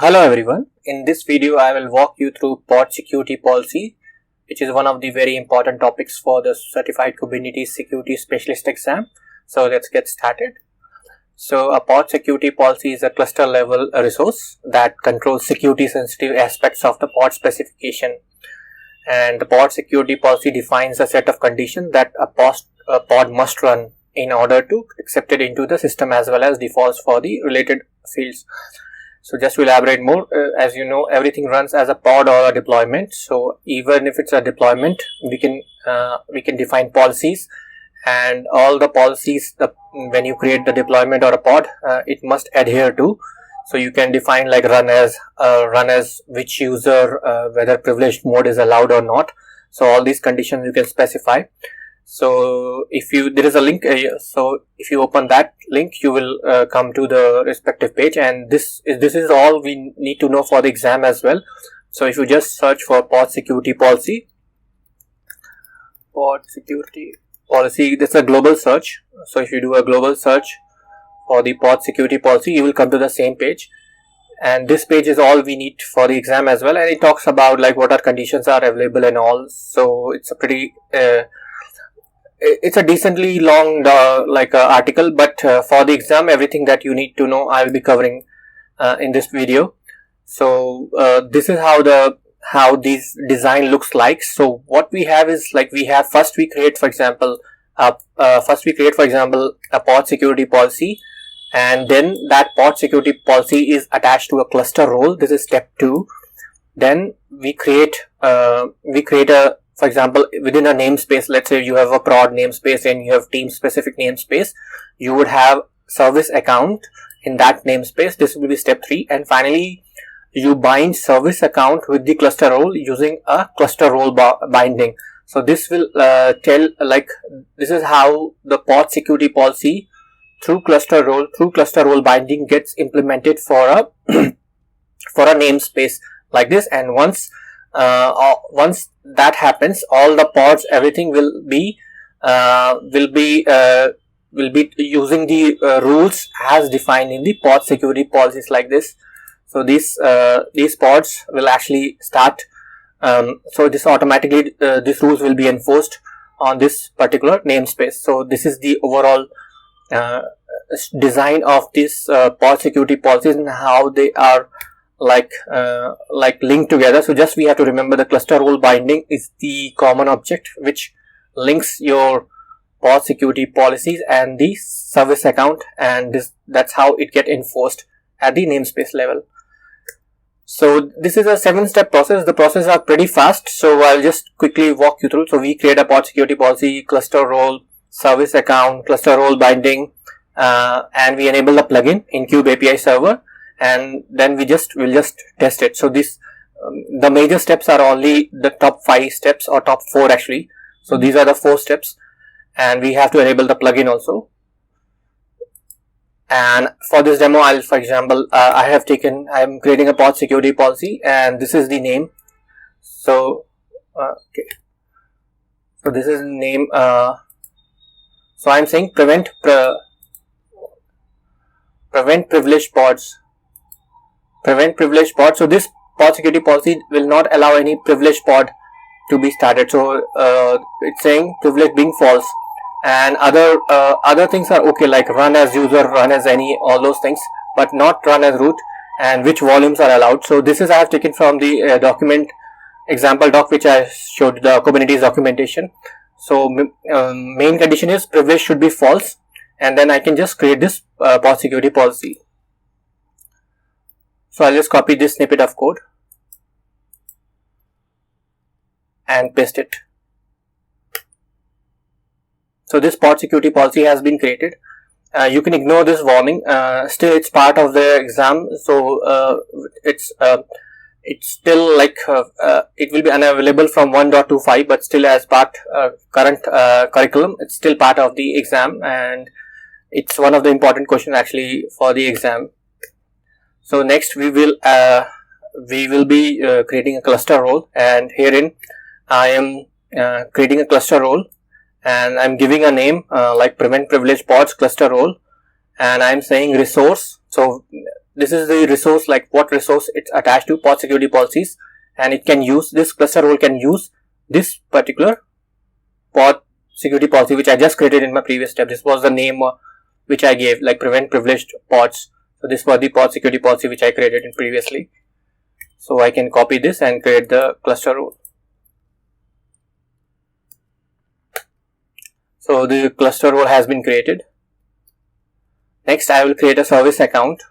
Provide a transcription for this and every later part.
Hello everyone, in this video I will walk you through pod security policy, which is one of the very important topics for the Certified Kubernetes Security Specialist exam. So let's get started. So a pod security policy is a cluster level resource that controls security sensitive aspects of the pod specification. And the pod security policy defines a set of conditions that a pod must run in order to accept it into the system, as well as defaults for the related fields. So just to elaborate more, as you know, everything runs as a pod or a deployment. So even if it's a deployment, we can define policies, and all the policies when you create the deployment or a pod, it must adhere to. So you can define like run as which user, whether privileged mode is allowed or not. So all these conditions you can specify. So there is a link, so if you open that link, you will come to the respective page, and this is all we need to know for the exam as well. So if you just search for pod security policy, that's a global search. So if you do a global search for the pod security policy, you will come to the same page, and this page is all we need for the exam as well, and it talks about like what are conditions are available and all. So it's a pretty it's a decently long article, but for the exam, everything that you need to know I will be covering in this video. So this is how this design looks like. So what we have is like first we create for example a pod security policy, and then that pod security policy is attached to a cluster role. This is step 2. Then we create for example, within a namespace, let's say you have a prod namespace and you have team specific namespace, you would have service account in that namespace. This will be step 3. And finally, you bind service account with the cluster role using a cluster role binding. So this will this is how the pod security policy through cluster role binding gets implemented for a for a namespace like this. And once that happens, all the pods, everything will be using the rules as defined in the pod security policies like this. So these pods will actually start. So this automatically these rules will be enforced on this particular namespace. So this is the overall design of this pod security policies and how they are like linked together. So just we have to remember the cluster role binding is the common object which links your pod security policies and the service account, and that's how it get enforced at the namespace level. So this is a 7-step process. The process are pretty fast, so I'll just quickly walk you through. So we create a pod security policy, cluster role, service account, cluster role binding, and we enable the plugin in Kube API server, and then we'll just test it. So the major steps are only the top 5 steps, or top 4 actually. So these are the 4 steps, and we have to enable the plugin also. And for this demo, for example, I'm creating a pod security policy, and this is the name. So okay, so this is the name. So I'm saying prevent privileged pods. So this pod security policy will not allow any privileged pod to be started. So it's saying privilege being false, and other things are okay, like run as user, run as any, all those things, but not run as root, and which volumes are allowed. So this is I have taken from the document example doc which I showed, the Kubernetes documentation. So main condition is privilege should be false, and then I can just create this pod security policy. So I'll just copy this snippet of code and paste it. So this pod security policy has been created. You can ignore this warning. Still, it's part of the exam. So it's still like it will be unavailable from 1.25, but still as part current curriculum, it's still part of the exam, and it's one of the important questions actually for the exam. So next we will be creating a cluster role, and herein I am creating a cluster role, and I'm giving a name like prevent privilege pods cluster role, and I'm saying resource. So this is the resource, like what resource it's attached to, pod security policies, and it can use this cluster role can use this particular pod security policy which I just created in my previous step. This was the name which I gave, like prevent privileged pods. So this was the pod security policy which I created in previously. So I can copy this and create the cluster role. So the cluster role has been created. Next, I will create a service account,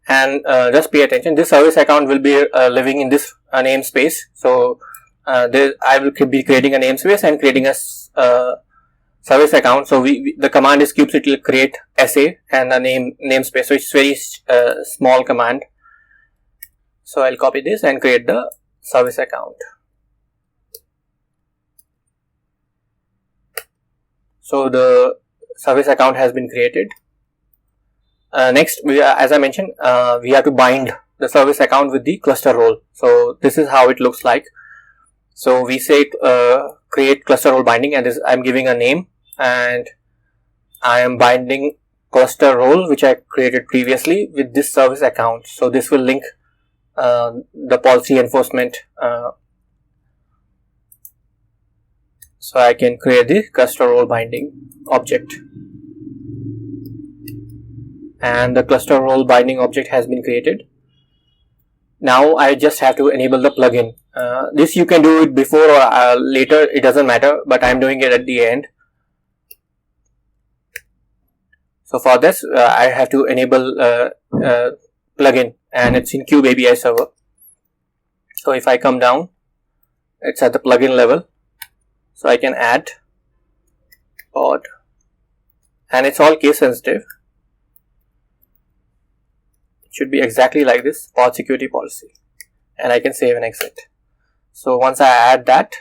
and just pay attention. This service account will be living in this namespace. So I will be creating a namespace and creating a service account. So the command is kubectl create SA and a namespace. So it's very small command. So I'll copy this and create the service account. So the service account has been created. Next, as I mentioned, we have to bind the service account with the cluster role. So this is how it looks like. So we say create cluster role binding, and this I'm giving a name, and I am binding cluster role which I created previously with this service account. So this will link the policy enforcement. So I can create the cluster role binding object, and the cluster role binding object has been created. Now I just have to enable the plugin. This you can do it before or later, it doesn't matter, but I'm doing it at the end. So for this, I have to enable plugin, and it's in Kube API server. So if I come down, it's at the plugin level. So I can add pod, and it's all case sensitive. It should be exactly like this, pod security policy, and I can save and exit. So once I add that,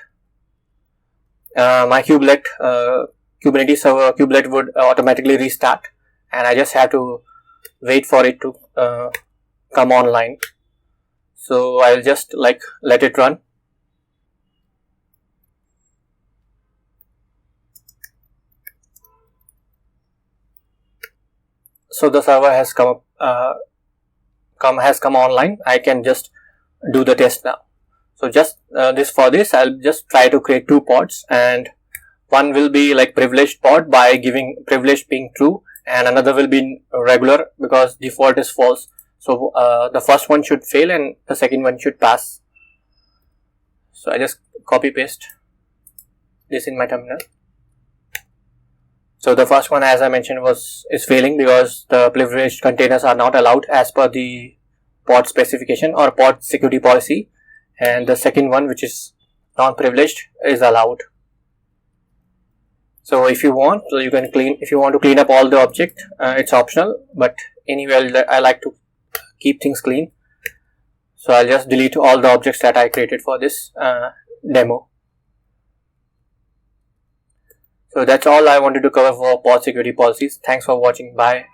my Kubernetes server kubelet would automatically restart, and I just have to wait for it to come online. So I'll just let it run. So the server has come online. I can just do the test now. So just for this, I'll just try to create 2 pods, and one will be like privileged pod by giving privileged being true, and another will be regular because default is false. So the first one should fail and the second one should pass. So I just copy paste this in my terminal. So the first one, as I mentioned, is failing because the privileged containers are not allowed as per the pod specification or pod security policy, and the second one, which is non-privileged, is allowed. So if you want, you can if you want to clean up all the object, it's optional, but anyway, I like to keep things clean. So I'll just delete all the objects that I created for this demo. So that's all I wanted to cover for pod security policies. Thanks for watching. Bye.